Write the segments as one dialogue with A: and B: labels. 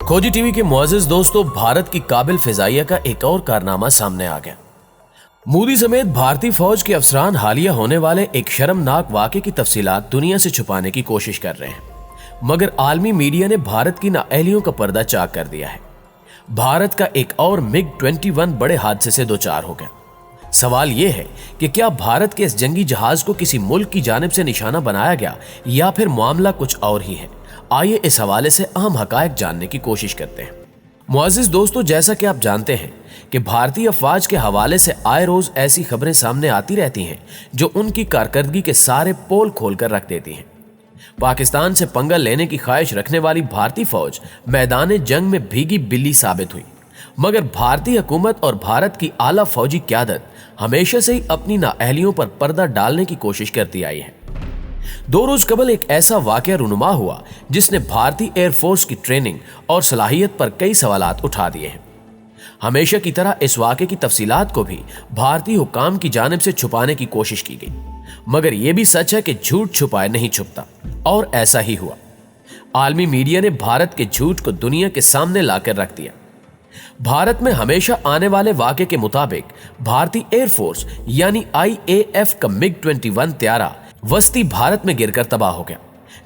A: खोजी टीवी के मुअज़्ज़िज़ दोस्तों, भारत की काबिल फिजाइया का एक और कारनामा सामने आ गया। मोदी समेत भारतीय फौज के अफसरान हालिया होने वाले एक शर्मनाक वाक़े की तफसीलात दुनिया से छुपाने की कोशिश कर रहे हैं, मगर आलमी मीडिया ने भारत की नाअहलियों का पर्दा चाक कर दिया है। भारत का एक और MiG-21 बड़े हादसे से दो चार हो गया। सवाल यह है कि क्या भारत के इस जंगी जहाज को किसी मुल्क की जानिब से निशाना बनाया गया या फिर मामला कुछ और ही है। आइए इस हवाले से अहम हकायक जानने की कोशिश करते हैं। मुअज़्ज़िज़ दोस्तों, जैसा कि आप जानते हैं कि भारतीय अफवाज के हवाले से आए रोज ऐसी खबरें सामने आती रहती हैं जो उनकी कारकर्दगी के सारे पोल खोल कर रख देती हैं। पाकिस्तान से पंगा लेने की ख्वाहिश रखने वाली भारतीय फौज मैदान जंग में भीगी बिल्ली साबित हुई, मगर भारतीय हुकूमत और भारत की आला फौजी क़यादत हमेशा से ही अपनी नाअहलियों पर पर्दा डालने की कोशिश करती आई है। 2 रोज कबल एक ऐसा वाकया रुनुमा हुआ जिसने भारतीय एयरफोर्स की ट्रेनिंग और सलाहियत पर कई सवालात उठा दिए हैं। हमेशा की तरह इस वाकये की तफसीलात को भी भारतीय हुकाम की जानिब से छुपाने की कोशिश की गई, मगर यह भी सच है कि झूठ छुपाए नहीं छुपता, और ऐसा ही हुआ। आलमी मीडिया ने भारत के झूठ को दुनिया के सामने लाकर रख दिया। भारत में हमेशा आने वाले वाकये के मुताबिक भारतीय एयरफोर्स यानी IAF का MiG-21 त्यारा वस्ती भारत में गिरकर तबाह हो गया,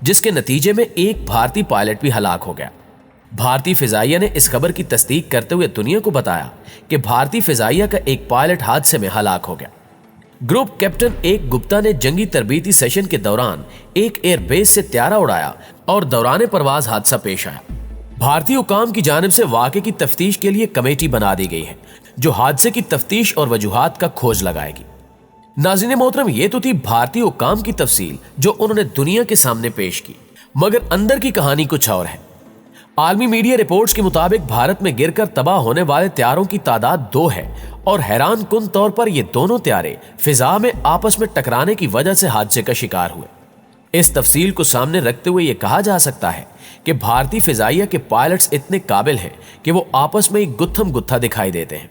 A: जिसके नतीजे में एक भारतीय पायलट भी हलाक हो गया। भारतीय फिजाइया ने इस खबर की तस्दीक करते हुए दुनिया को बताया कि भारतीय फिजाइया का एक पायलट हादसे में हलाक हो गया। ग्रुप कैप्टन एक गुप्ता ने जंगी तरबीती सेशन के दौरान एक एयरबेस से त्यारा उड़ाया और दौरान परवाज हादसा पेश आया। भारतीय हुकाम की जानिब से वाक़े की तफ्तीश के लिए कमेटी बना दी गई है जो हादसे की तफ्तीश और वजूहात का खोज लगाएगी। नाज़रीन मोहतरम, ये तो थी भारतीय हुकाम की तफसील जो उन्होंने दुनिया के सामने पेश की, मगर अंदर की कहानी कुछ और है। आलमी मीडिया रिपोर्ट्स के मुताबिक भारत में गिरकर तबाह होने वाले त्यारों की तादाद 2 है और हैरान कुन तौर पर ये दोनों त्यारे फिजा में आपस में टकराने की वजह से हादसे का शिकार हुए। इस तफसील को सामने रखते हुए ये कहा जा सकता है कि भारतीय फिजाइया के पायलट्स इतने काबिल हैं कि वो आपस में एक गुत्थम गुत्था दिखाई देते हैं।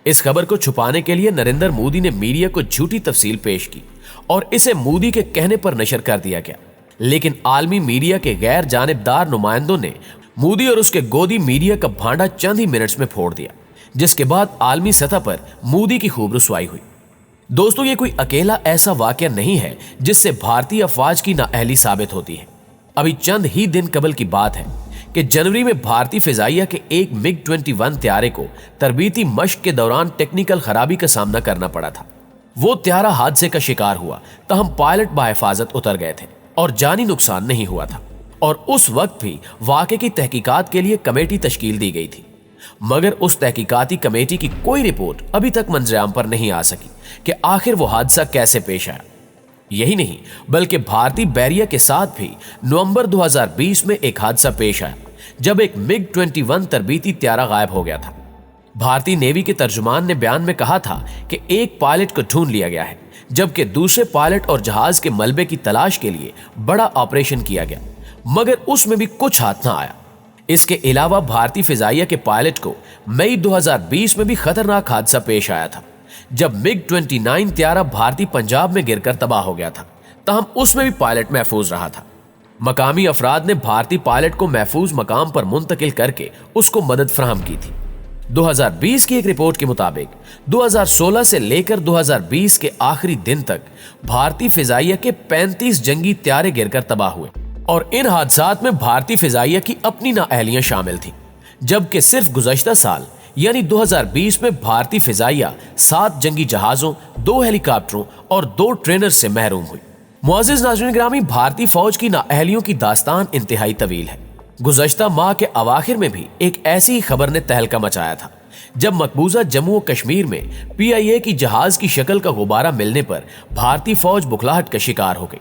A: इस खबर को छुपाने के लिए नरेंद्र मोदी ने मीडिया को झूठी तफसील पेश की और इसे मोदी के कहने पर नशर कर दिया गया, लेकिन आलमी मीडिया के गैर जानिबदार नुमाइंदों ने मोदी और उसके गोदी मीडिया का भांडा चंद ही मिनट्स में फोड़ दिया, जिसके बाद आलमी सतह पर मोदी की खूब रुसवाई हुई। दोस्तों, ये कोई अकेला ऐसा वाकया नहीं है जिससे भारतीय अफवाज की नाअहली साबित होती है। अभी चंद ही दिन कबल की बात है कि जनवरी में भारतीय फिजाइया के एक MiG-21 त्यारे को तरबीती मश्क के दौरान टेक्निकल खराबी का सामना करना पड़ा था। वो त्यारा हादसे का शिकार हुआ, तहम पायलट बाहिफाजत उतर गए थे और जानी नुकसान नहीं हुआ था, और उस वक्त भी वाक़े की तहकीकात के लिए कमेटी तश्कील दी गई थी, मगर उस तहकीकाती कमेटी की कोई रिपोर्ट अभी तक मंजर-आम पर नहीं आ सकी कि आखिर वो हादसा कैसे पेश आया। यही नहीं, बल्कि भारतीय बैरिया के साथ भी नवंबर 2020 में एक हादसा पेश आया जब एक MiG-21 तरबीती त्यारा गायब हो गया था। भारतीय नेवी के तर्जुमान ने बयान में कहा था कि एक पायलट को ढूंढ लिया गया है, जबकि दूसरे पायलट और जहाज के मलबे की तलाश के लिए बड़ा ऑपरेशन किया गया, मगर उसमें भी कुछ हाथ ना आया। इसके अलावा भारतीय फिजाइया के पायलट को मई 2020 में भी खतरनाक हादसा पेश आया था जब MiG-29 त्यारा भारतीय पंजाब में गिरकर तबाह हो गया था, तहम उसमें भी पायलट महफूज रहा था। मकामी अफराद ने भारतीय पायलट को महफूज मकाम पर मुंतकिल करके उसको मदद फराहम की थी। 2020 की एक रिपोर्ट के मुताबिक 2016 से लेकर 2020 के आखिरी दिन तक भारतीय फिजाइया के 35 जंगी त्यारे गिरकर तबाह हुए, और इन हादसात में भारतीय फिजाइया की अपनी नाअहलियां शामिल थी, जबकि सिर्फ गुज़श्ता साल यानी 2020 में भारतीय फिजाइया 7 जंगी जहाजों, 2 हेलीकॉप्टरों और 2 ट्रेनर्स से महरूम हुई। मुअज़्ज़िज़ नाज़रीन गिरामी, भारतीय फौज की नाअहलियों की दास्तान इंतहाई तवील है। गुज़श्ता माह के अवाखिर में भी एक ऐसी खबर ने तहलका मचाया था जब मकबूजा जम्मू और कश्मीर में PIA की जहाज की शक्ल का गुब्बारा मिलने पर भारतीय फौज बुखलाहट का शिकार हो गई।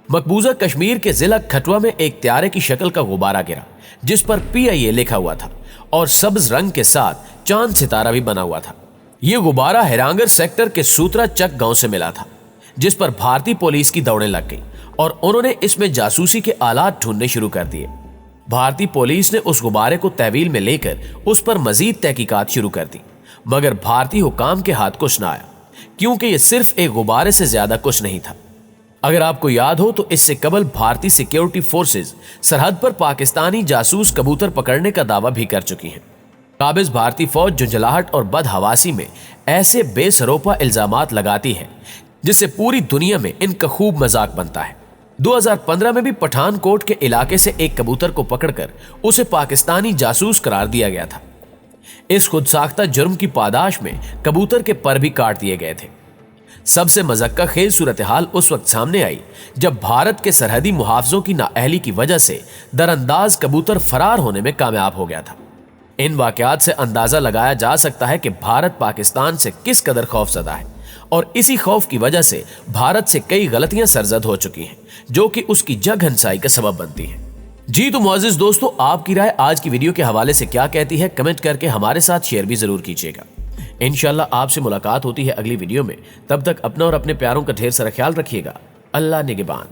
A: मकबूजा कश्मीर के जिला खटवा में एक त्यारे की शक्ल का गुब्बारा गिरा जिस पर PIA लिखा हुआ था और सब्ज रंग के साथ चांद सितारा भी बना हुआ था। यह गुब्बारा हैरांगर सेक्टर के सूत्रा चक गांव से मिला था, जिस पर भारतीय पुलिस की दौड़ें लग गई और उन्होंने इसमें जासूसी के आलात ढूंढने शुरू कर दिए। भारतीय पुलिस ने उस गुब्बारे को तहवील में लेकर उस पर मजीद तहकीकात शुरू कर दी, मगर भारतीय हुकाम के हाथ कुछ न आया, क्योंकि यह सिर्फ एक गुब्बारे से ज्यादा कुछ नहीं था। अगर आपको याद हो तो इससे कबल भारतीय सिक्योरिटी फोर्सेज सरहद पर पाकिस्तानी जासूस कबूतर पकड़ने का दावा भी कर चुकी हैं। काबिज भारतीय फौज झुंझलाहट और बदहवासी में ऐसे बेसरोपा इल्जामात लगाती है जिससे पूरी दुनिया में इनका खूब मजाक बनता है। 2015 में भी पठानकोट के इलाके से एक कबूतर को पकड़कर उसे पाकिस्तानी जासूस करार दिया गया था। इस खुदसाख्ता जुर्म की पादाश में कबूतर के पर भी काट दिए गए थे। सबसे मज़क्का खेज सूरत हाल उस वक्त सामने आई जब भारत के सरहदी मुहाफिजों की नाअहली की वजह से दरअंदाज कबूतर फरार होने में कामयाब हो गया था। इन वाकयात से अंदाजा लगाया जा सकता है कि भारत पाकिस्तान से किस कदर खौफजदा है और इसी खौफ की वजह से भारत से कई गलतियां सरजद हो चुकी हैं जो कि उसकी जग हंसाई का सबब बनती हैं। जी तो मुअज़्ज़िज़ दोस्तों, आपकी राय आज की वीडियो के हवाले से क्या कहती है, कमेंट करके हमारे साथ शेयर भी जरूर कीजिएगा। इंशाल्लाह आपसे मुलाकात होती है अगली वीडियो में। तब तक अपना और अपने प्यारों का ढेर सारा ख्याल रखिएगा। अल्लाह निगहबान।